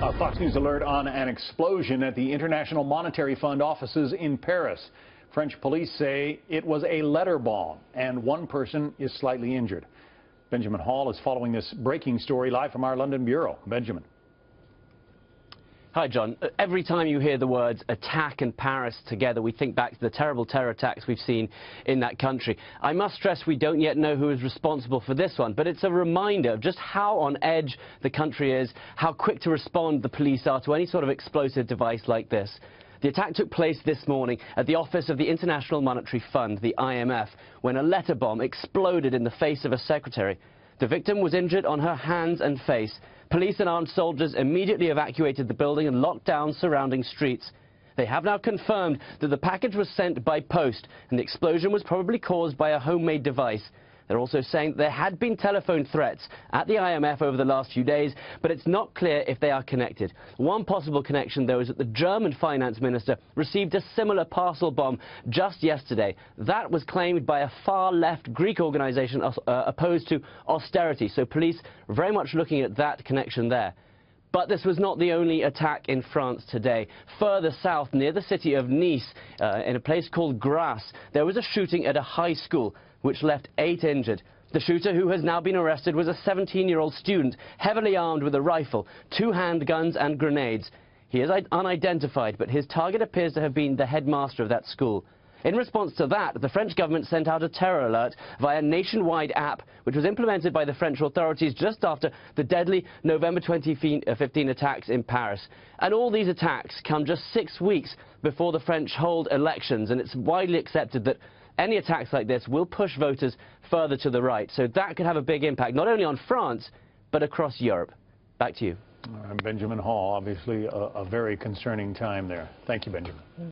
A Fox News alert on an explosion at the International Monetary Fund offices in Paris. French police say it was a letter bomb, and one person is slightly injured. Benjamin Hall is following this breaking story live from our London bureau. Benjamin. Hi, John. Every time you hear the words attack and Paris together, we think back to the terrible terror attacks we've seen in that country. I must stress we don't yet know who is responsible for this one, but it's a reminder of just how on edge the country is, how quick to respond the police are to any sort of explosive device like this. The attack took place this morning at the office of the International Monetary Fund, the IMF, when a letter bomb exploded in the face of a secretary. The victim was injured on her hands and face. Police and armed soldiers immediately evacuated the building and locked down surrounding streets. They have now confirmed that the package was sent by post and the explosion was probably caused by a homemade device. They're also saying there had been telephone threats at the IMF over the last few days, but it's not clear if they are connected. One possible connection, though, is that the German finance minister received a similar parcel bomb just yesterday. That was claimed by a far-left Greek organization opposed to austerity, so police are very much looking at that connection there. But this was not the only attack in France today. Further south, near the city of Nice, in a place called Grasse, there was a shooting at a high school, which left 8 injured. The shooter, who has now been arrested, was a 17-year-old student, heavily armed with a rifle, 2 handguns and grenades. He is unidentified, but his target appears to have been the headmaster of that school. In response to that, the French government sent out a terror alert via a nationwide app, which was implemented by the French authorities just after the deadly November 2015 attacks in Paris. And all these attacks come just 6 weeks before the French hold elections, and it's widely accepted that any attacks like this will push voters further to the right. So that could have a big impact, not only on France, but across Europe. Back to you. Benjamin Hall, obviously a very concerning time there. Thank you, Benjamin.